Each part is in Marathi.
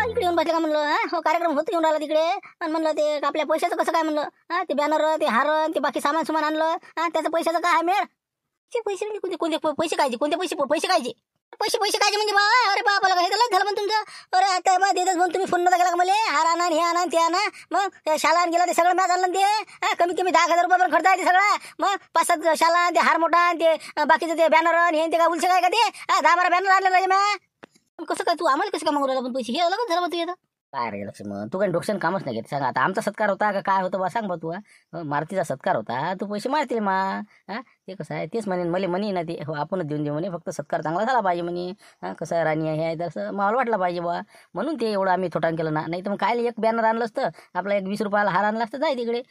इकडे येऊन बसले का म्हणलं? हो कार्यक्रम होत येऊन राहिला तिकडे. आणि म्हणलं ते आपल्या पैशाचं कसं काय म्हणलं? ते बॅनर ते हार ते बाकी सामान सुमान आणलं. त्याचं पैशाचं काय मेळ? ते पैसे म्हणजे कोणते कोणते पैसे कायचे? कोणते पैसे पैसे कायचे? पैसे पैसे कायचे म्हणजे बा? अरे बाबा हे तर झालं पण तुमचं. अरे आता मग देतच म्हणून तुम्ही फोन नव्हता केला का मला? हार आणा हे आणा ते आणा. मग त्या शाला गेला ते सगळं मॅच आणलं ते. कमी कमी 10,000 रुपये पण खर्च आहे ते सगळा. मग 5-7 शाला ते हार मोठा ते बाकीचं ते बॅनर हे ते काय उलसे काय का ते 10-12 बॅनर आणले पाहिजे मॅ. कसं काय तू आम्हाला कसं काय मागू राहिला पण पैसे? हे अलगच झालं मग तू येतं काय रे लक्ष्मण? तू काही डोक्यानं कामच नाही घेत. सांग आता आमचा सत्कार होता का काय होतं बा? सांग बा तू. मारुतीचा सत्कार होता, तू पैसे मारतील मा. ते कसं आहे तेच म्हणेन मला म्हणे ना ते. हो आपणच देऊन देऊ म्हणे, फक्त सत्कार चांगला झाला पाहिजे म्हणे. कसं आहे राणी आहे तसं माहोल वाटला पाहिजे बा. म्हणून ते एवढं आम्ही थोटान केलं ना. नाही तर मग काय एक बॅनर आणलं असतं आपला, एक 20 रुपयाला हार आणला असतं जाय तिकडे.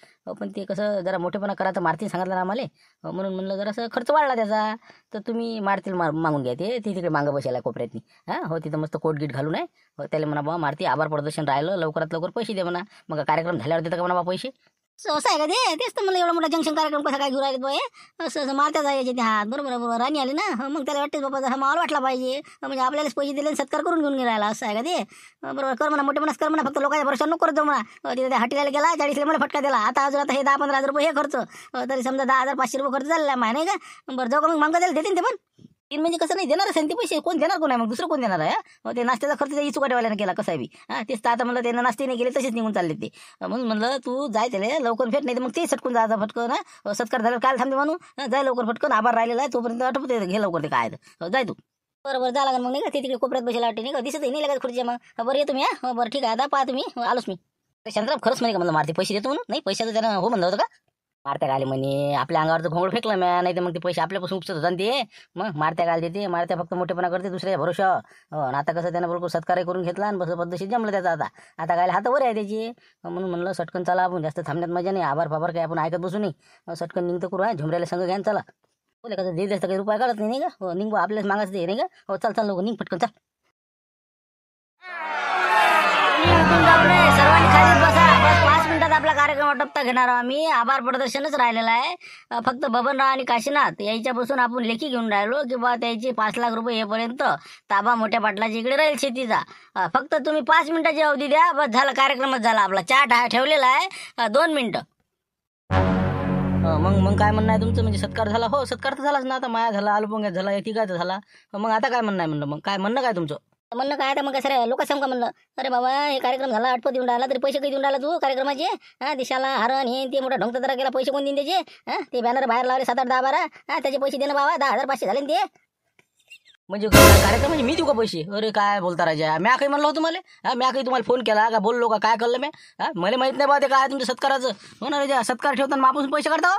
पण ते कसं जरा मोठेपणा करायचं मारुतीने सांगितलं ना आम्हाला. म्हणून म्हणलं जरासं खर्च वाढला त्याचा. तर तुम्ही मारुतीला मागून घ्या ते तिकडे मागं बसायला कोपऱ्यातनी. हो तिथं मस्त कोट गीट घालून आहे. हो त्याला म्हणा बा मारुती आभार प्रदर्शन राहिलं, लवकरात लवकर पैसे दे म्हणा. मग कार्यक्रम झाल्यावर देतं का म्हणा बा पैसे? असं आहे का ते? तेच तर मला एवढा मोठा जंक्शन कार्यक्रम कसा काय घेऊन राहिले बाय? असं मारत्या जायचे ते हात. बरोबर राणी आली ना. मग त्याला वाटतेच बाबा हा माल वाटला पाहिजे. म्हणजे आपल्यालाच पैसे दिले सत्कार करून घेऊन राहिला. असं आहे का ते? बरोबर कर म्हणा मोठेपणाच कर म्हणा. फक्त लोकांच्या भरोसा नको करत जाऊ म्हणा. तिथे त्या हॉटेलला गेला 40 मला फटका दिला. आता अजून आता हे 10-15 रुपये हे खर्च. तरी समजा 10,000-500 रुपये खर्च झालेला माय नाही का? बरं जाऊ का मग मागं त्याला देते ते पण. तीन म्हणजे कसं नाही देणार असेल ते पैसे. कोण देणार कोण आहे मग? दुसरं कोण देणार आहे? ते नाश्त्याचा खर्च त्या इचुकाटेवाल्यानं केला कसा बी. तेच तर आता म्हणलं त्यांना नाश्ते नाही गेले तसेच निघून चालले ते. म्हणून म्हणलं तू जाय त्याला लवकर भेट. नाही तर मग ते सटकून जायचं फटकन. सत्कार झालं काय थांबते म्हणून जाय लवकर फटकन. आभार राहिलेला आहे तोपर्यंत आठवते घे लवकर ते काय जाय तू. बरोबर जा लागेल मग नाही का? ते तिकडे कोपऱ्यात बसायला वाटते नाही का? दिसत नाही लागत खुर्च्या मग. बरं येतो मी. बरं ठीक आहे आता पहा तुम्ही. आलोच मी. शांतराम खरंच म्हणे का म्हणलं मारते पैसे देतो म्हणून? नाही पैशाचं त्यानं हो म्हणलं होतं का? मारत्या गाले म्हणे आपल्या अंगावरचं घोंगड फेकलं म्या. नाही तर मग ते पैसे आपल्यापासून उपसत होता ते. मग मारत्या गाल देते. मारत्या फक्त मोठेपणा करते दुसऱ्या भरोशा. आता कसं त्यानं बरोबर सत्कारही करून घेतला आणि बस पद्धतशीर जमलं त्याचा आता. आता गायला हात वर आहे त्याची. म्हणून म्हणलं सटकन चला आपण. जास्त थांबण्यात मजा नाही. आभार फाभार काय आपण ऐकत बसू नाही. सटकन निघतं करू. झुमऱ्याला संघ घ्या चला. बोले कसं दे जास्त काही रुपये काढत नाही का? हो निघू आपल्याच मागायचं ते नाही का? हो चल चल लोक निघ पटकन चल. सर्वांनी खालीच बसा. बस 5 मिनिटात आपला कार्यक्रम आटोपता घेणार आम्ही. आभार प्रदर्शनच राहिलेलं आहे. फक्त बबनराव आणि काशीनाथ याच्यापासून आपण लेखी घेऊन राहिलो की बा त्याचे 5 लाख रुपये येपर्यंत ताबा मोठ्या पाटलाच्या इकडे राहील शेतीचा. फक्त तुम्ही 5 मिनिटाची अवधी द्या. बस झालं कार्यक्रमच झाला आपला. चहा ठेवलेला आहे 2 मिनिटं. मग मग काय म्हणणं आहे तुमचं? म्हणजे सत्कार झाला? हो सत्कार तर झालाच ना. आता माया झाला आलुपोंग्यात झाला तिघाचा झाला. मग आता काय म्हणणं आहे म्हणलं? मग काय म्हणणं काय तुमचं? म्हणलं काय आता मग सर लोक सांग का म्हणलं? अरे बाबा हे कार्यक्रम झाला आठवत देऊन राहिला तरी पैसे काही देऊन राहिला तू कार्यक्रमाचे? दिशाला हरण हे ते मोठा ढोंग जरा केला पैसे कोण देईन त्याचे? ते बॅनर बाहेर लावले 7-8 10-12. त्याचे पैसे देणं बाबा 10,500 झाले ते. म्हणजे कार्यक्रम म्हणजे मी देऊ का पैसे? अरे काय बोलता राजा? म्या काही म्हणलं होतं तुम्हाला? म्या काही तुम्हाला फोन केला का बोललो का काय कळलं म्या? मला माहित नाही बा ते काय तुमच्या सत्काराचं. हो ना राजा सत्कार ठेवताना मापासून पैसे काढता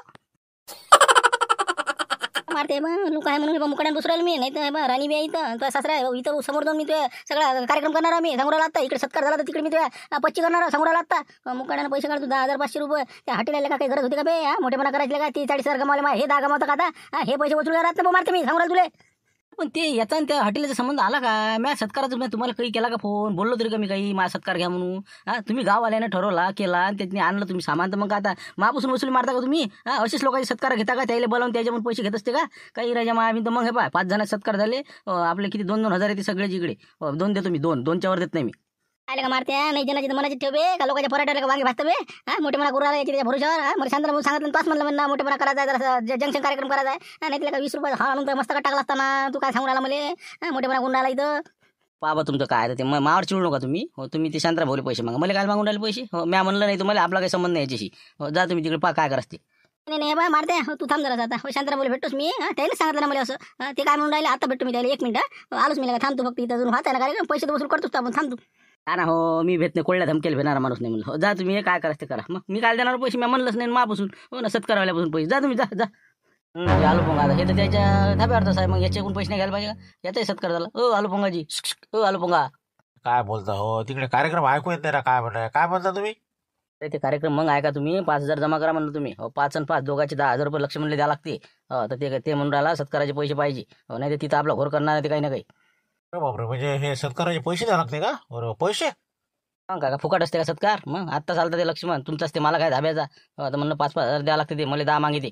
मारते मग लोक आहे म्हणून मुकड्यान बसू राहिलो मी. नाही तर राणी बी आहे इथं तुझ्या सासरा आहे इथं समोर जाऊन मी तुझ्या सगळा कार्यक्रम करणार मी. सांगू राहिला आता इकडे सत्कार झाला तर तिकडे मी तुझ्या पच्ची करणार सांगू राहिला आता. मुकड्यानं पैसे काढतो 10,500 रुपये. त्या हॉटेलला का काही गरज होती का बे? मोठेपणा करायचे का? 30-40 गमावले मा हे 10 गमावतं का आता? हे पैसे वसूल राहत नाही मारते मी सांगू राहिलो तुले. पण ते याचा त्या हॉटेलचा संबंध आला का? मॅ सत्काराचं मी तुम्हाला काही केला का फोन? बोललो तरी का मी काही माझा सत्कार घ्या म्हणून? तुम्ही गाववाल्यानं ठरवला केला आणि त्याने आणलं तुम्ही सामान. तर मग आता मापासून वसुली मारता का तुम्ही? असेच लोकांचे सत्कार घेता का? त्याला बोलावून त्याच्याकडून पैसे घेत असते का काही राजा मा? आम्ही तर मग हे पाय 5 जणांचे सत्कार झाले. आपले किती 2-2 हजार येते सगळ्याच इकडे. 2 देतो मी. 2च्या वर देत नाही मी. आले का मारत्या नाही जनाची मनाची ठेवे का लोकांच्या पराठ्याला का वांगे भाजतं बे? मोठेपणा करू राहिला त्याच्या भरोशावर. मला शांत सांगितलं पास म्हणलं म्हणा मोठेपणा करायचा आहे जरा जंक्शन कार्यक्रम करायचा आहे. नाही तिला का 20 रुपये हा आणून मस्त टाकला असताना तू काय सांगू राहिला मला? मोठेपणा करून राहिला इथं. बाबा तुमचं काय ते मावर चिडू नका तुम्ही. हो तुम्ही ते शांतरा भाऊले पैसे मागा. मला काय मागून राहिले पैसे? हो म्या म्हणलं नाही तुम्हाला आपला काही संबंध नाही याच्याशी. हो जा तुम्ही तिकडे काय करायचं ते. नाही नाही बा मारते तू थांब जरा आता. शांतरा बोले भेटतोस मी. त्याला सांगितलं ना मला असं. ते काय म्हणून राहिले आता भेटतो मी त्याला 1 मिनिट आलोच मी. थांब तू फक्त इथं अजून वाचायला कार्यक्रम पैसे तर वसूल करतोस आपण. थांब तू. ना हो मी भेट नाही कोळ्या धमकेला भेटणारा माणूस नाही म्हणलं. हो जा तुम्ही हे काय करायचं ते करा. मग मी काय देणार पैसे? मी म्हणलंच नाही मापासून. हो ना सत्कारवाल्यापासून पैसे जा तुम्ही जा जा. आलू पोंगा आता हे तर त्याच्या धाब्यावरच आहे. मग याच्याकडून पैसे नाही घ्यायला पाहिजे का? याचाही सत्कार झाला. आलू पोंगाजी आलू पोंगा काय बोलता हो? तिकडे कार्यक्रम ऐकू येत नाही ना. काय म्हणताय? काय म्हणता तुम्ही? ते कार्यक्रम मग ऐका तुम्ही 5,000 जमा करा म्हणलं तुम्ही. 5 आणि 5 दोघांचे 10,000 रुपये लक्ष म्हणले द्या लागते. तर ते म्हणून राहिला सत्काराचे पैसे पाहिजे. नाही तर तिथं आपला घोर करणार ते काही ना काही. बापरे म्हणजे हे सत्काराचे पैसे द्यावे लागते का? बरोबर पैसे का फुकट असते का सत्कार? मग आत्ता चालतं ते लक्ष्मण तुमचाच ते मला काय धाब्याचा. तर म्हणलं 5-5 हजार द्या लागते. ते मला 10 मागिते.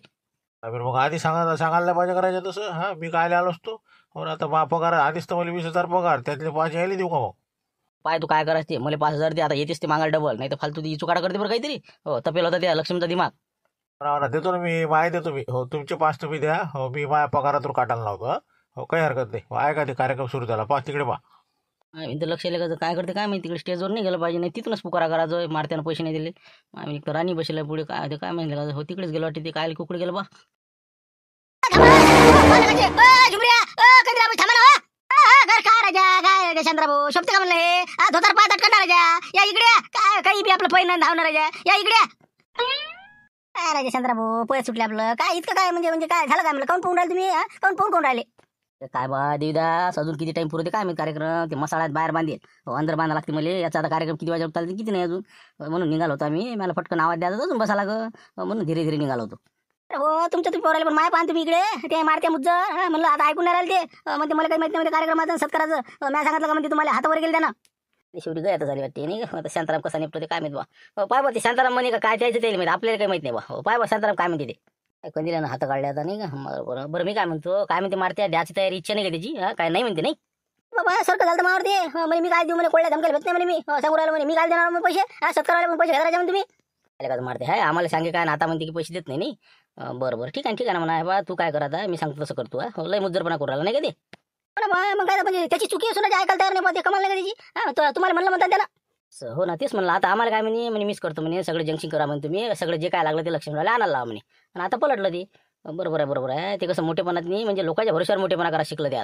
मग आधी सांगायला नाही पाहिजे करायचं तसं. मी काय आलो असतो. आता पगार आधीच तर मला 20,000 पगार त्यातले 5 यायला देऊ का मग? पाय तू काय करायचं ते मला 5,000 दे, आता येतेस ते मागायला डबल, नाही तर फालतू ती चुकाडा करते बरं काहीतरी. हो तपेल होता त्या लक्ष्मीचा दिमाग. ना देतो ना मी, माय देतो मी. हो तुमचे 5 तुम्ही द्या. हो मी माझ्या पगारातून काढायला लावतो. हो काही हरकत नाही. हो, ऐका ते कार्यक्रम सुरू झाला. पा तिकडे पा. आम्ही तर लक्ष का काय करते काय माहिती, तिकडे स्टेजवर नाही गेलं पाहिजे, नाही तिथूनच पुकारा करायचो, मारत्यानं पैसे नाही दिले. आम्ही एक तर राणी बसला पुढे, काय ते काय माहिती का, हो तिकडेच गेलो वाटते ते, काय कुकडे गेलं बा. चंद्रभाऊ शोभते का म्हणलं हे धोतर पाय अटकणार राजा, या इकडे काय काही बी आपलं पैन धावणार राजा, या इकडे काय राजा चंद्रभाऊ पैसे सुटले आपलं काय इतकं काय म्हणजे काय झालं काय म्हणलं, काऊन पाहून राहिले तुम्ही, काऊन कोण राहिले. काय बा देवीदास, अजून किती टाइम पुरते काय मी कार्यक्रम, ते मसाळ्यात बाहेर बांधेल, अंदर बांधा लागते मला, याचा आता कार्यक्रम किती वाजेपर्यंत चालते किती नाही अजून, म्हणून निघालो होतो आम्ही. मला फटकन आवाज द्यायचा अजून बसा लागं, म्हणून धीरे धीरे निघालो होतो. हो तुमच्या तुम्ही पोराले पण माय पाहन तुम्ही इकडे ते मारते मुज्ज म्हणलं आता ऐकून नाही राहिले ते म्हणते मला काही माहिती नाही कार्यक्रमाचं सत्काराचं, मी सांगितलं का म्हणते तुम्हाला हातावर गेले ना. शेवटी गया झाली वाटते नाही का, आता शांताराम कसा निपटतो ते काय माहिती बा. पाय बा ते शांताराम म्हणे का काय द्यायचं त्याला माहिती, आपल्याला काही माहिती नाही बा. हो पाय बा शांताराम काय म्हणते ते कंदिला ना हात काढले आता नाही का. बरं बरं मी काय म्हणतो, काय म्हणते मारते द्यायची तयारी इच्छा नाही का त्याची, काय नाही म्हणते नाही बाबा सारखं झालं मारते म्हणजे मी काय देऊ म्हणे कोळ्या धमकायला भेट नाही म्हणे, मी सांगू राहिलो म्हणे मी काय देणार मग पैसे सत्काराला पण पैसे घालायचे म्हणून तुम्ही का मारते आहे आम्हाला सांगे काय ना, आता म्हणते की पैसे देत नाही. बरं बरं ठीक आहे ना म्हणा बा, तू काय करत आहे मी सांगतो तसं करतो. हो लय मुज्जरपणा करू राहिला नाही का ते. मग काय म्हणजे त्याची चुकी असून ऐकायला तयार नाही पाहते, कमाल नाही त्याची. तुम्हाला म्हणलं म्हणतात त्याला. हो ना तेच म्हणलं, आता आम्हाला काय म्हणे मिस करतो म्हणे, सगळं जंक्शन करा म्हणे तुम्ही, सगळं जे काय लागलं ते लक्ष्मीला आणायला लावा म्हणे. आणि आता पलटलं ते. बरोबर आहे ते कसं मोठेपणात नाही म्हणजे लोकांच्या भरोश्यावर मोठेपणा करा शिकलं ते.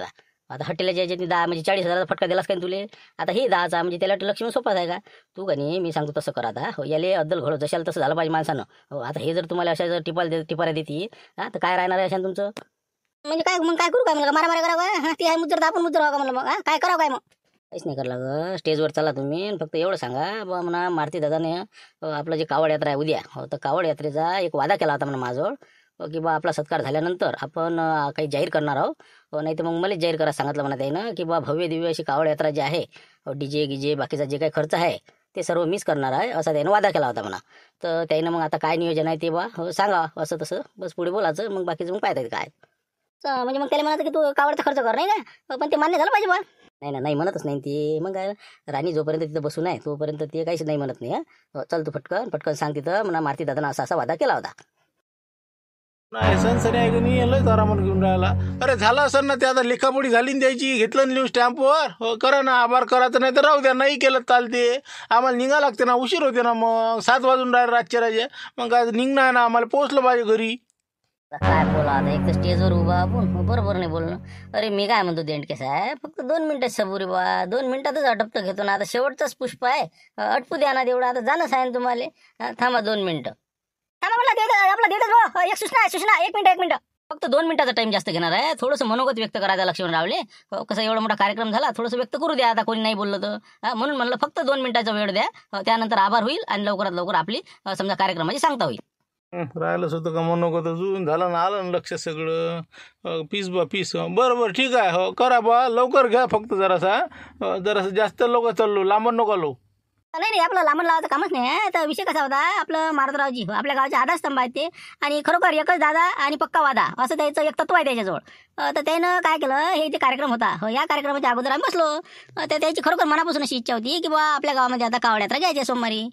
आता हॉटेलला जायचे 10 म्हणजे 40,000 फटका दिलास काय तुले, आता हे 10चा म्हणजे त्याला लक्ष्मी सोपाच आहे का. तू का नाही मी सांगतो तसं करा आता. हो याले अद्दल घडो जशाला तसं झालं पाहिजे माणसानं. हो आता हे जर तुम्हाला अशा जर टिपाऱ्या देते तर काय राहणार आहे अशा तुमचं. म्हणजे काय मग काय करू काय म्हणलं, मारा करावं ती आहे मुद्दर आपण मुद्दर व्हावं का म्हणलं, मग काय करावं काय मग. काहीच नाही करायला ग, स्टेजवर चला तुम्ही, फक्त एवढं सांगा बा म्हणा मारुती दादाने आपलं जे कावड यात्रा आहे उद्या, हो तर कावड यात्रेचा एक वादा केला होता म्हणा माझ्याजवळ, की बा आपला सत्कार झाल्यानंतर आपण काही जाहीर करणार आहोत. नाही तर मग मलाच जाहीर करा सांगितलं म्हणा त्यानं, की बा भव्य दिव्य अशी कावड यात्रा जी आहे, डीजे गिजे बाकीचा जे काही खर्च आहे ते सर्व मीच करणार आहे असा त्यानं वादा केला होता म्हणा. तर त्यानं मग आता काय नियोजन आहे ते बा हो सांगा असं तसं बस पुढे बोलायचं, मग बाकीचं मग पाहता काय. म्हणजे मग त्याला म्हणायचं की तू कावडचा खर्च कर नाही का, पण ते मान्य झालं पाहिजे बा. नाही म्हणतच नाही ते. मग काय राणी जोपर्यंत तिथं बसून आहे तोपर्यंत ते काहीच नाही म्हणत नाही. चल तू पटकन सांग तिथं म्हणा मारुती दादानं असा वादा केला होता. नाही सनसनी आहे की नाही, लयच आरामात घेऊन राहिला. अरे झालं असं ना ते, आता लिखापोडी झाली ना द्यायची, घेतलं ना लिहून स्टॅम्पवर. हो करा ना, आभार करायचं नाही तर राहू द्या, नाही केलं चालते. आम्हाला निघा लागते ना, उशीर होते ना, मग 7 वाजून राहिले रातच्या राजे, मग काय निघणार ना, आम्हाला पोहोचलं पाहिजे घरी. काय बोला आता, एक तर स्टेजवर उभा आपण बरोबर नाही बोलणं. अरे मी काय म्हणतो देंडके साहेब, फक्त 2 मिनिटं सबुरी बा, 2 मिनिटातच अटपतं घेतो ना. आता शेवटचाच पुष्प आहे, अटपू द्या ना तेवढं, आता जाणं आहे तुम्हाला. थांबा 2 मिनिटं. आपला देतच एक सूचना 1 मिनिट. फक्त 2 मिनिटाचा टाइम जास्त घेणार आहे. थोडंसं मनोगत व्यक्त करायचं लक्ष्मण रावले. कसं एवढा मोठा कार्यक्रम झाला, थोडंसं व्यक्त करू द्या आता, कोणी नाही बोललं तर. म्हणून म्हणलं फक्त 2 मिनिटाचा वेळ द्या, त्यानंतर आभार होईल आणि लवकरात लवकर आपली समजा कार्यक्रमाची सांगता होईल. राहिलंच होतं का मनोगत अजून, झालं ना, आलं ना लक्ष सगळं. पीस बरोबर ठीक आहे. हो करा बा, लवकर घ्या फक्त जरासं जास्त लोक चाललो, लांब नको आलो. नाही आपलं लांबण लावायचं कामच नाही आहे. तर विषय कसा होता, आपलं मारुतरावजी आपल्या गावाचे आधारस्तंभ आहेत ते, आणि खरोखर एकच दादा आणि पक्का वादा असं त्याचं एक तत्व आहे त्याच्याजवळ. तर त्यानं काय केलं, हे जे कार्यक्रम होता या कार्यक्रमाच्या अगोदर आम्ही बसलो. तर त्याची खरोखर मनापासून अशी इच्छा होती की बा आपल्या गावामध्ये आता कावड यात्रा घ्यायची सोमवारी.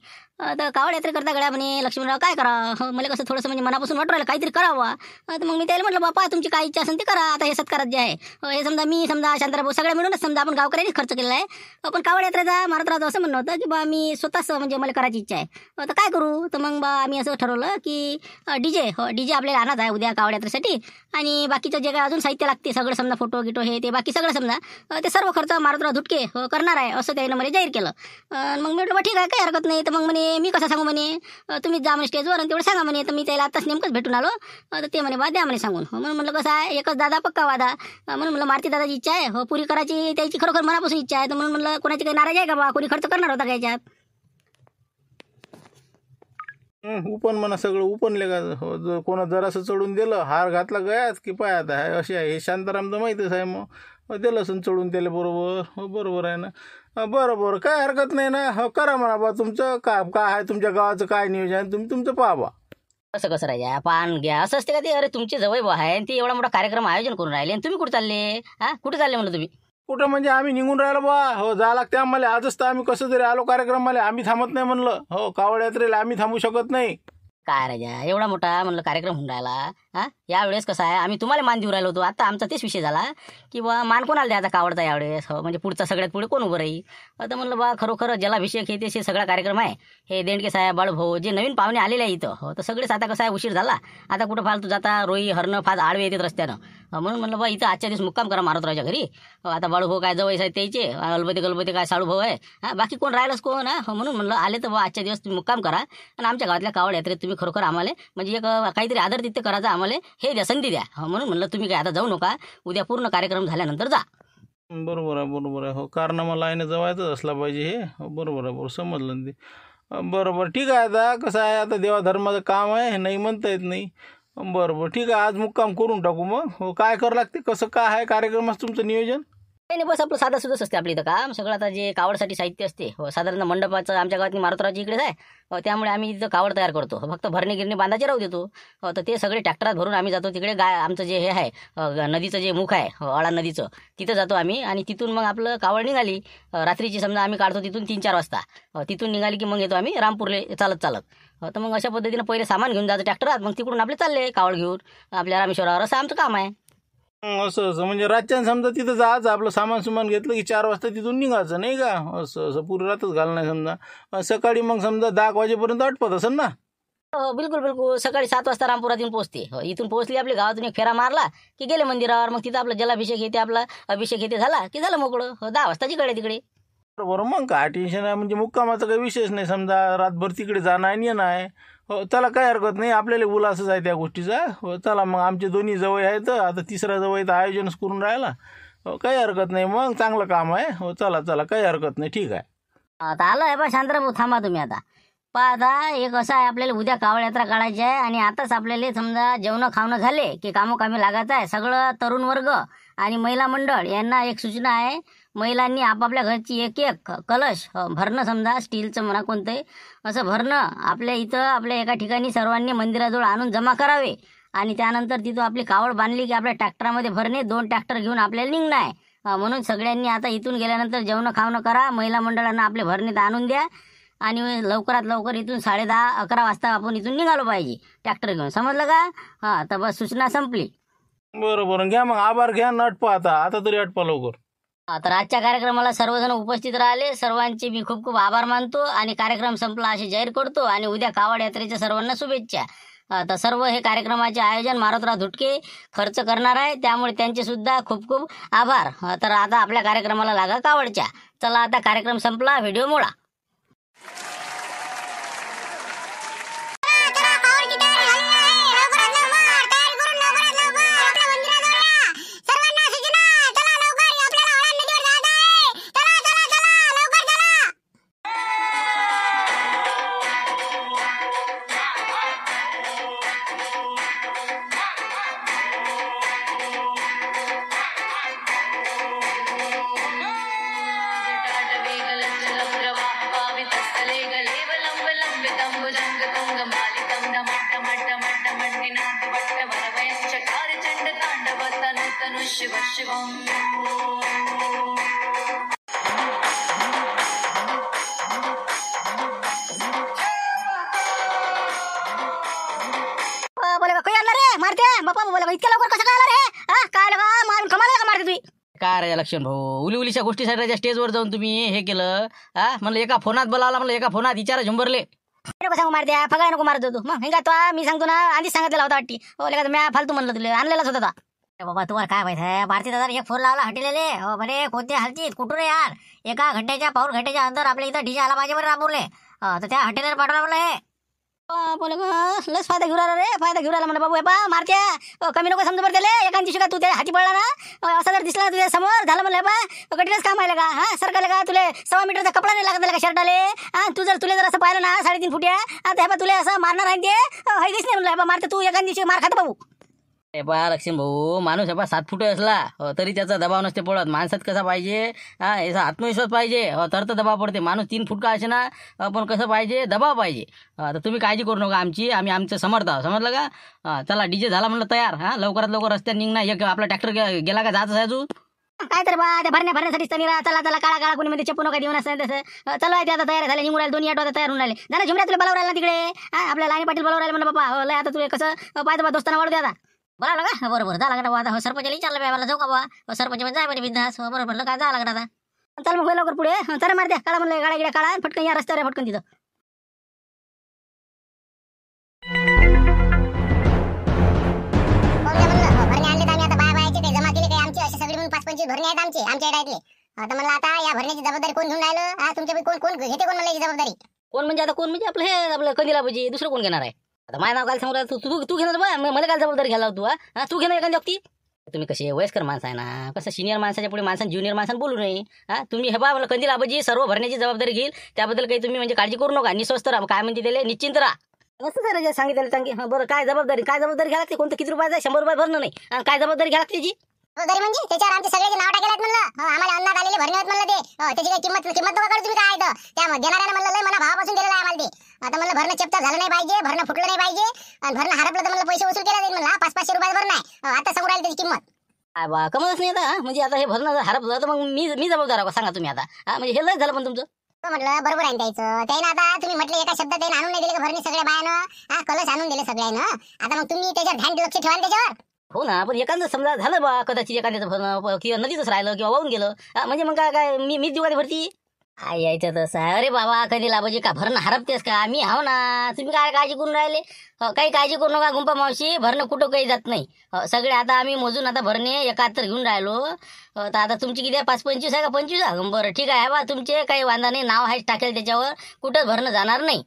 तर कावड यात्रे करता गड्या म्हणे लक्ष्मणराव काय करा, मला कसं थोडंसं म्हणजे मनापासून वाटू राहिलं काहीतरी करावं. तर मग मी त्याला म्हटलं बापा तुमची काय इच्छा असेल ते करा. आता हे सत्कारात जे आहे हे समजा मी शांताराभाऊ सगळ्या मिळूनच समजा आपण गावकऱ्यांनीच खर्च केलेला आहे. पण कावड यात्रेचा मारुतरावचं असं म्हणणं होतं की बा मी स्वतःच म्हणजे मला करायची इच्छा आहे. तर काय करू, तर मग बा आम्ही असं ठरवलं की डीजे आपल्याला आणत आहे उद्या कावड यात्रेसाठी, आणि बाकीचं जे काही अजून साहित्य लागते सगळं समजा फोटो गिटो हे ते बाकी सगळं समजा ते सर्व खर्च मारुतराव धुटके करणार आहे असं त्यानं मला जाहीर केलं. मग मी म्हटलं ठीक आहे काही हरकत नाही. तर मग म्हणे मी कसं सांगू म्हणे, तुम्ही जा म्हणे स्टेजवर आणि तेवढं सांगा म्हणे. तर मी त्याला आताच नेमकंच भेटून आलो. तर ते म्हणे बा द्या म्हणे सांगून. म्हणून म्हटलं कसं आहे, एकच दादा पक्का वादा. म्हणून म्हटलं मारुती दादाची इच्छा आहे पुरी करायची, त्याची खरोखर मनापासून इच्छा आहे. तर म्हणून म्हटलं कोणाची काही नाराज आहे का बा, कोणी खर्च करणार होता का याच्यात. उपन म्हणा सगळं उपनले का. हो जर कोणा जरासं चढून दिलं, हार घातला गयाच की पाय आता आहे अशी आहे. हे शांताराम तर माहीतच आहे, मग दिलं असं चढून त्याला बरोबर. हो बरोबर आहे ना, बरोबर काय हरकत नाही ना. हो करा म्हणा बा, तुमचं काय आहे, तुमच्या गावाचं काय नियोजन आहे तुम्ही तुमचं पहा बा. कसं राहायचं पान घ्या असं असते का ते. अरे तुमचे जवळ आहे आणि ते एवढा मोठा कार्यक्रम आयोजन करून राहिले आणि तुम्ही कुठे चालले, कुठे चालले म्हणलं तुम्ही. कुठं म्हणजे आम्ही निघून राहिलो बा. हो जा लागते आम्हाला. आजच तर आम्ही कसं तरी आलो कार्यक्रमाला. आम्ही थांबत नाही म्हणलं. हो कावड यात्रेला आम्ही थांबू शकत नाही. काय राजा एवढा मोठा म्हणलं कार्यक्रम होऊन राहिला. हा यावेळेस कसं आहे आम्ही तुम्हाला मान देऊ राहिलो होतो. आता आमचा तेच विषय झाला की बा मान कोणाला द्यायचा कावडचा यावेळेस. हो म्हणजे पुढचा सगळ्यात पुढे कोण उभं राहील. आता म्हणलं बा खरोखर जलाभिषेक हे ते सगळा कार्यक्रम आहे. हे देंडके साहेब बाळूभाऊ जे नवीन पाहुणे आलेले आहे इथं. हो तर सगळेच आता कसं आहे उशीर झाला. आता कुठं फालतू जाता रोई हरणं फार आडवे येतात रस्त्यानं. म्हणून म्हणलं बा इथं आजच्या दिवस मुक्काम करा मारुतरावच्या घरी. आता बाळूभाऊ काय जवळ आहेत त्याचे. गलबते काय साळूभाऊ आहे. हां बाकी कोण राहिलंच कोण. म्हणून म्हणलं आले तर बा आजच्या दिवस तुम्ही मुक्काम करा आणि आमच्या गावातल्या कावड यात्रेत तुम्ही खरोखर आम्हाला म्हणजे एक काहीतरी आदर तिथं करायचं आम्हाला हे द्या संधी द्या. म्हणून म्हणलं तुम्ही काय आता जाऊ नका. उद्या पूर्ण कार्यक्रम झाल्यानंतर जा. बरोबर आहे बरोबर आहे. हो कारनामा लाईनं जवायचंच असला पाहिजे हे. हो बरोबर आहे बरोबर समजलं ना ते. बरोबर ठीक आहे. आता कसं आहे आता देवाधर्माचं काम आहे हे नाही म्हणता येत नाही. बरोबर ठीक आहे. आज मुक्काम करून टाकू मग. हो काय करावं लागते कसं काय आहे कार्यक्रमाचं तुमचं नियोजन. काही नाही बस आपलं साधा सुधच असते आपल्या इथं काम सगळं. आता जे कावडसाठी साहित्य असते हो साधारण मंडपाचं आमच्या गावातली मारुतरावची इकडेच आहे. त्यामुळे आम्ही इथं कावड तयार करतो. फक्त भरणी गिरणी बांधायचे राहू देतो. तर ते सगळे ट्रॅक्टरात भरून आम्ही जातो तिकडे. आमचं जे हे आहे नदीचं जे मुख आहे अळा नदीचं तिथं जातो आम्ही. आणि तिथून मग आपलं कावड निघाली रात्रीची समजा आम्ही काढतो तिथून 3-4 वाजता. तिथून निघाली की मग येतो आम्ही रामपूरले चालत. तर मग अशा पद्धतीनं पहिले सामान घेऊन जायचं ट्रॅक्टरात. मग तिकडून आपले चालले कावड घेऊन आपल्या रामेश्वरावर. असं आमचं काम आहे. असं असं म्हणजे रातच्यानं समजा तिथं जायचं आपलं सामान सुमान घेतलं की 4 वाजता तिथून निघायचं नाही का. असं असं पुरी रातच घालणं नाही समजा. सकाळी मग समजा 10 वाजेपर्यंत आटपत असेल ना. हो बिलकुल बिलकुल. सकाळी 7 वाजता रामपुरात येऊन पोहोचते. इथून पोहोचली आपली गावातून एक फेरा मारला की गेले मंदिरावर. मग तिथं आपलं जलाभिषेक येते आपला अभिषेक येते झाला की झालं मोकळं. 10 वाजता तिकडे. बरोबर मग काय टेन्शन आहे. म्हणजे मुक्कामाचा काही विषयच नाही समजा. रातभर तिकडे जाणं आहे आणि येणं आहे. हो त्याला काही हरकत नाही. आपल्याला उल्हासच आहे त्या गोष्टीचा. हो चला मग आमचे दोन्ही जवळ आहेत. आता तिसरा जवळ तर आयोजनच करून राहिला. हो काही हरकत नाही. मग चांगलं काम आहे. हो चला काही हरकत नाही. ठीक आहे. आता आलं आहे बा शांतराम थांबा तुम्ही आता. आता एक असं आहे आपल्याला उद्या कावड यात्रा काढायची आहे. आणि आताच आपल्याला समजा जेवणं खावणं झाले की कामोकामी लागायचं आहे. सगळं तरुण वर्ग आणि महिला मंडळ यांना एक सूचना आहे. महिलांनी आपापल्या घरची एक कलश भरणं समजा स्टीलचं म्हणा कोणतंही असं भरणं आपल्या इथं आपल्या एका ठिकाणी सर्वांनी मंदिराजवळ आणून जमा करावे. आणि त्यानंतर तिथं आपली कावड बांधली की आपल्या ट्रॅक्टरामध्ये भरणे. 2 ट्रॅक्टर घेऊन आपल्याला निघणं आहे. म्हणून सगळ्यांनी आता इथून गेल्यानंतर जेवणं खावणं करा. महिला मंडळांना आपले भरणीत आणून द्या. आणि लवकरात लवकर इथून 10:30-11 वाजता आपण इथून निघालो पाहिजे ट्रॅक्टर घेऊन. समजलं का. हां तर बस सूचना संपली. बरोबर घ्या मग आभार घ्या. नटपा आता तरी अटपा लवकर. तर आजच्या कार्यक्रमाला सर्वजण उपस्थित राहिले. सर्वांचे मी खूप खूप आभार मानतो. आणि कार्यक्रम संपला असे जाहीर करतो. आणि उद्या कावड यात्रेच्या सर्वांना शुभेच्छा. तर सर्व हे कार्यक्रमाचे आयोजन मारुतराव धुटके खर्च करणार आहे. त्यामुळे त्यांचे सुद्धा खूप खूप आभार. तर आता आपल्या कार्यक्रमाला लागा कावडच्या. चला आता कार्यक्रम संपला. व्हिडिओ मोडा. शिव शिवम बोले काही आणला रे मारते बापा. बोले इतक्या लवकर कसं काय आला रे. हा काय लगा मारून कमाल का मारते तुम्ही. काय रे लक्षण भाऊ उलीच्या गोष्टीसाठी स्टेजवर जाऊन तुम्ही हे केलं. म्हणलं एका फोनात बोलावला. म्हणलं एका फोनात विचारा झुंबरले. नको सांगू मारते फगा नको मारत तू. मग हेंगा तो मी सांगतो ना आधीच सांगितलेला होता वाटती. बोले का मी फालतू म्हणलं तुला आणलेलाच होता. बाबा तुम्हाला काय माहित आहे. भारतीय दादा एक फोन लावला हटेलेले. हो बरे कोणते हालतीत कुठून रे यार. एका घंट्याच्या पाऊण घंट्याच्या अंतर आपल्या इथं डीजे आला पाहिजे बरं रामपूरले. तर त्या हॉटेलवर पाठवला म्हणलं हे. बोले लस फायदा घेऊन राहिला रे. फायदा घेऊन राहिला म्हणा बाबू. बा मारत्या कमी नको समजा बरं त्याला. एखाद दिवशी का तू त्या हाती पडला ना असा जर दिसला तुझ्या समोर झालं म्हणलं बा कठीणच काम आहे का. हा सरकारला का तुला 1.25 मीटरचा कपडा नाही लागत का शर्टाले. तू जर तुला जर असं पाहिलं ना 3.5 फुट्या आता बा तुला असं मारणार आहे ते हैदीच नाही म्हणलं बा. मारते तू एखाद दिवशी मार खात बाबू. बा लक्ष्मण भाऊ माणूस 7 फूट असला तरी त्याचा दबाव नसते पडत. माणसात कसा पाहिजे याचा आत्मविश्वास पाहिजे. तर दबाव पडते. माणूस 3 फूट का असे ना पण कसं पाहिजे दबाव पाहिजे. तर तुम्ही काळजी करू नका आमची. आम्ही आमचं समर्थ आहोत. समजलं का. चला डीजे झाला म्हणलं तयार. लवकरात लवकर रस्त्यात निघणार. एक आपला ट्रॅक्टर गेला का जायचं आहे अजून. काय तर बा त्या भरण्यासाठी चला चला काळा काळा कोणी मध्ये चप्पू नका देऊन असं तसं चला ते आता तयार झाले निघून राहिले 2 ऑटो तयार होऊन राहिले ना झुमऱ्या तुला बोलावं राहिला ना तिकडे आपल्या लाईनी पाटील बोलावं राहिले म्हणलं बाबा लय आता तुला कसं पाहिजे बा दोस्ताना वाढू दे आता बोला का बरोबर जा लागणार आता सरपंच विचारलं बाई मला जाऊ का बा सरपंच म्हणजे जाय म्हणजे बिंदास बरोबर म्हणलं काय जा लागणार आता चल मग लवकर पुढे तर मार द्या काळा म्हणलं गाड्या गिड्या काळा फटकन या रस्त्यावर फटकन तिथं भरणे आहेत आमच्या एडातले आता मला आता या भरण्याची जबाबदारी कोण घेऊन राहिलं तुमच्या कोण घेते कोण मला याची जबाबदारी कोण म्हणजे आता कोण म्हणजे आपलं हे आपलं कंदिला भजी दुसरं कोण घेणार आहे आता माझं नाव काय सांगू राहिला तू घेणार बा मला काय जबाबदारी घ्यायला तू तू घेणार एखादी व्यक्ती तुम्ही कसे वयस्कर माणसं आहे ना कसं सिनियर माणसाच्या पुढे माणसां ज्युनियर माणसांना बोलू नये तुम्ही हे बा मला कंदिला भजी सर्व भरण्याची जबाबदारी घेईल त्याबद्दल काही तुम्ही म्हणजे काळजी करू नका निस्वस्थ राहा काय म्हणते त्याला निश्चिंत राहा असं सर सांगितलं बरं काय जबाबदारी घ्या लागते कोणतं किती रुपयाचं 100 रुपये भरणं नाही काय जबाबदारी घ्या लागते त्याची जबाबदारी म्हणजे त्याच्यावर आमचे सगळ्याचे नाव टाकेलात म्हणलं आम्हाला अन्नात आलेले भरणे आहेत म्हणलं ते त्याची काही किंमत नका करू तुम्ही काय त्या देणाऱ्यानं म्हणलं लय मला भावापासून दिलेलं आहे आम्हाला ते आता म्हणलं भरणं चपचा झालं नाही पाहिजे भरणं फुटलं नाही पाहिजे आणि भरणं हरपलं तर म्हणलं पैसे वसूल केला जाईल म्हणलं 500-500 रुपये भरणं आहे आता सांगू राहिली त्याची किंमत काय बा कमलच नाही आता म्हणजे आता हे भरणं हरपलं तर मग मी जबाबदार आहे सांगा तुम्ही आता म्हणजे हे लय झालं पण तुमचं म्हटलं बरोबर आहे त्याचं त्यानं आता तुम्ही म्हटलं एका शब्दात त्यानं आणून नाही दिले का भरणी सगळ्या बायानं कलश आणून दिले सगळ्यानं आता मग तुम्ही त्याच्यावर ध्यान लक्ष ठेवा त्याच्यावर हो ना पण एखादं समजा झालं बा कदाचित एखाद्याचं भरणं किंवा नदीतच राहिलं किंवा वाहून गेलं म्हणजे मग काय मीच देऊ का भरती यायचं तसं अरे बाबा कधी लाभायचे का भरणं हरपतेस का मी हाव ना तुम्ही काय काळजी करून राहिले काही काळजी करू नका गुंपा मावशी भरणं कुठं काही जात नाही सगळे आता आम्ही मोजून आता भरणे 71 घेऊन राहिलो तर आता तुमची किती आहे 5-25 आहे का 25 आहे बरं ठीक आहे बा तुमचे काही वांधा नाही नाव आहेच टाकेल त्याच्यावर कुठं भरणं जाणार नाही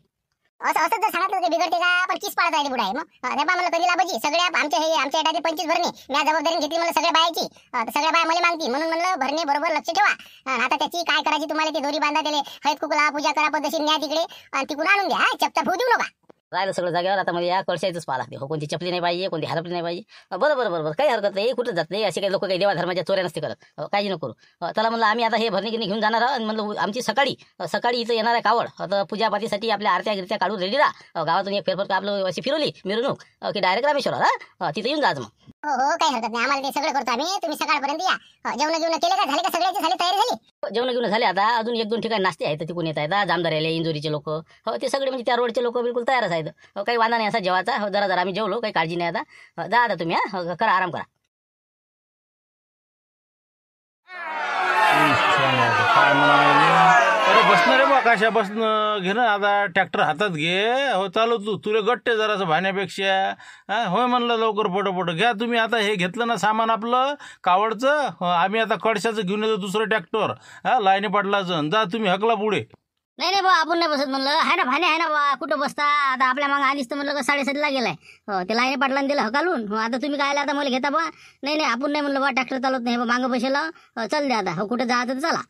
असं जर सांगितलं की बिघडते का पण किस पाळता येईल बुडा आहे मग मला कधी लाभायची सगळ्या आमच्या एडाचे 25 भरणे मी जबाबदारी घेतली मला सगळ्या बायाची सगळ्या बाया मला मागती म्हणून म्हणलं भरणे बरोबर लक्ष ठेवा आता त्याची काय करायची तुम्हाला ते दोरी बांधा दिले हळद कुकला पूजा करा पद्धतशीर न्या तिकडे आणि तिकडून आणून द्या चपचा फुटू देऊ नका राहिलं सगळं जागेवर आता म्हणजे या कळशायचंच पाहा लागते हो कोणती चपली नाही पाहिजे कोणती हरपली नाही पाहिजे बरोबर काही हरकत नाही कुठं जात नाही असे काही लोक काही देवा धर्माच्या चोऱ्या नसते करत काळजी नको करू त्याला म्हणलं आम्ही आता हे भरणी घेऊन जाणार आणि म्हणलं आमची सकाळी इथं येणार आहे कावड आता पूजापातीसाठी आपल्या आरत्या गिरत्या काढून रेडी राहा गावातून एक फेरफर आपलं अशी फिरवली मिरवणूक की डायरेक्ट रामेश्वर तिथे येऊन जायचं मग हो काही हरकत नाही आम्हाला ते सगळं करतो आम्ही तुम्ही सकाळपर्यंत या जेवण केले का झाले का सगळ्याची झाली तयारी झाली जेवण घेऊन झाले आता अजून 1-2 ठिकाणी नाश्ते आहेत तिकून येत आहेत जामदार आले इंजोरीचे लोक ते सगळे म्हणजे त्या रोडचे लोक बिलकुल तयारच आहेत काही वांधा नाही असा जेवाचा जरा आम्ही जेवलो काही काळजी नाही आता जा आता तुम्ही करा आराम करा काय म्हणा अरे बसणार रे बा काशा बसणं घे ना आता ट्रॅक्टर हातात घे हो चालू तुला गट्टे जरासं भाण्यापेक्षा होय म्हणलं लवकर पटोपट घ्या तुम्ही आता हे घेतलं ना सामान आपलं कावडचं आम्ही आता कळशाचं घेऊन येतो दुसरं ट्रॅक्टर लाईनी पाटलाचं जा तुम्ही हकला पुढे नाही बा आपण नाही बसत म्हणलं आहे ना भाने आहे ना बा कुठं बसता आता आपल्या मग आधीच तर म्हणलं का 7:30ला गेलाय ते लाईनी पाटलाने दिलं हकालून आता तुम्ही काय आता मला घेता बा नाही आपण नाही म्हणलं बा ट्रॅक्टर चालत नाही बा मागं बसेला चल द्या आता कुठं जायचं तर चला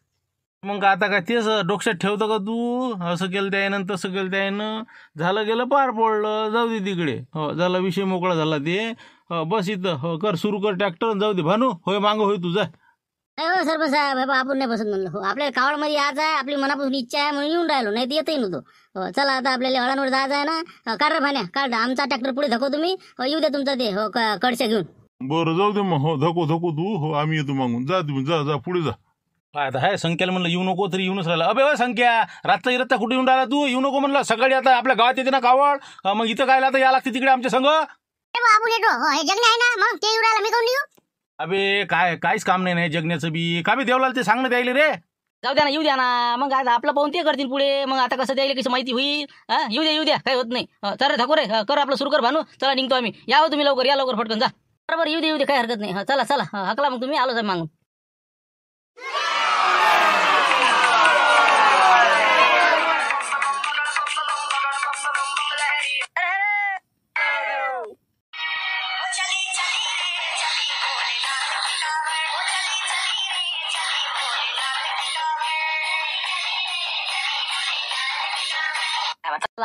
मग आता काय तेच डोक्यात ठेवतं का तू असं केलं त्यानं तसं केलं त्यानं झालं गेलं पार पडलं जाऊ दे तिकडे हो झाला विषय मोकळा झाला ते बस इथं कर सुरू कर ट्रॅक्टर जाऊ दे भानू होय मागं होय तुझा नाही हो सरपंच साहेब बाबा आपण नाही बसत म्हणलं हो आपल्या कावडमध्ये यायचं आहे आपली मनापासून इच्छा आहे म्हणून येऊन राहिलो नाही तर येतही नव्हतो चला आता आपल्याला हळांवर जायचं आहे ना काढ रे भाण्या काढ आमचा ट्रॅक्टर पुढे धको तुम्ही येऊ द्या तुमचा ते हो कडशा घेऊन बरं जाऊ दे मग हो धको तू हो आम्ही येतो मागून जा तुम्ही जा पुढे जा आता हाय संख्याला म्हणलं येऊ नको तरी येऊनच राहिला अबे संख्या रात्ता कुठे येऊन राहिला तू येऊ नको म्हणलं सकाळी आता आपल्या गावात येते ना कावड मग इथं काय आता या लागते तिकडे आमच्या संघ आपण येतो हे जगणे आहे ना मग ते येऊ राहिला मी कोण येऊ अबे काहीच काम नाही जगण्याचं बी का बी देवलाल ते सांगणं द्यायला रे जाऊ द्या ना येऊ द्या ना मग आता आपलं पाहून ते करतील पुढे मग आता कसं द्यायला कसं माहिती होईल येऊ द्या काही होत नाही चला ठाकू रे कर आपलं सुरू कर भानू चला निघतो आम्ही या तुम्ही लवकर या लवकर फटकन जा बरोबर येऊ दे काही हरकत नाही चला हकला मग तुम्ही आलो साहेब मागून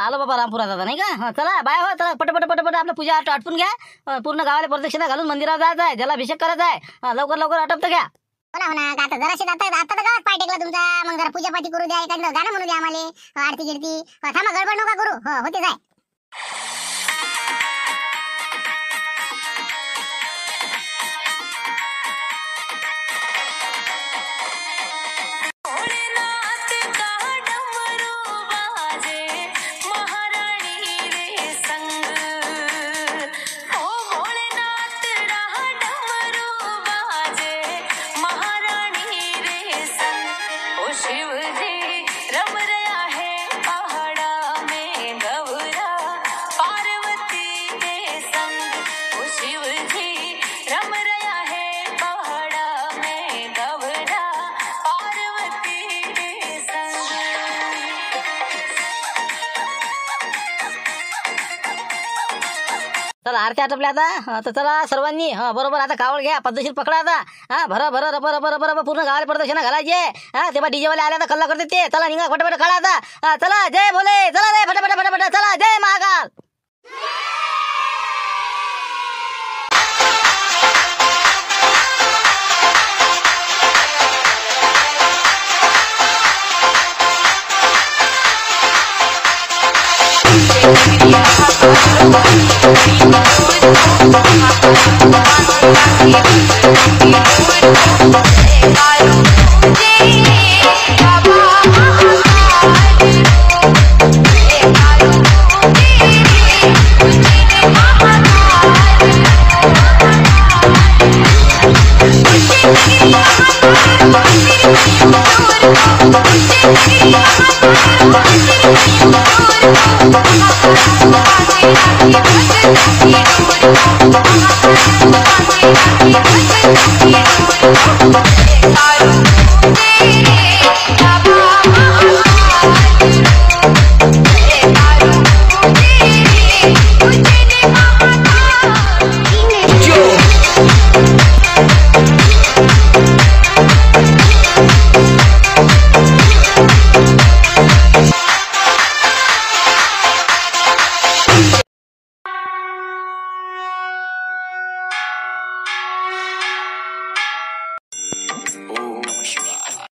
आलो बाबा रामपुरात आता नाही का चला बाय हो चला पटपट आपलं पूजा आटपून घ्या पूर्ण गावाला प्रदक्षिणा घालून मंदिरात जायचं आहे ज्याला अभिषेक करायचा आहे लवकर आटपतं घ्या हो ना आता जराशी आता तर गावात पाय टेकला तुमचा मग जरा पूजापाती करू द्या एखादं गाणं म्हणू द्या आम्हाला आरती गिरती थांबा गडबड नका करू होते जाय चला आरत्या आटपल्या आता. तर चला सर्वांनी बरोबर आता कावड घ्या, पद्धतशीर पकडा आता. भर भर रबर रबर रबर रबर पूर्ण गावाला प्रदर्शन घालायचे. तेव्हा डीजे वाले आले तर कल्ला करते ते. चला निघा फटाफट काढा आता. चला जय भोले, चला रे फटाफट फटाफट, चला जय महाकाल.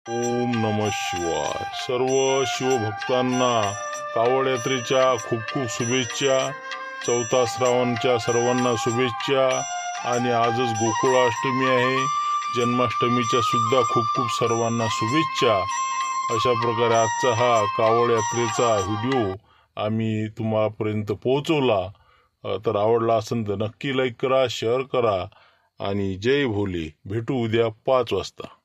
ओम नमः शिवाय. सर्व शिवभक्तांना कावड यात्रेच्या खूप खूप शुभेच्छा. 4 श्रावणच्या सर्वांना शुभेच्छा. आणि आजच गोकुळाष्टमी आहे. जन्माष्टमीच्या सुद्धा खूप खूप सर्वांना शुभेच्छा. अशा प्रकारे आजचा हा कावड यात्रेचा व्हिडिओ आम्ही तुम्हापर्यंत पोहोचवला. तर आवडला असेल तर नक्की लाईक करा, शेअर करा आणि जय भोले. भेटू उद्या 5 वाजता.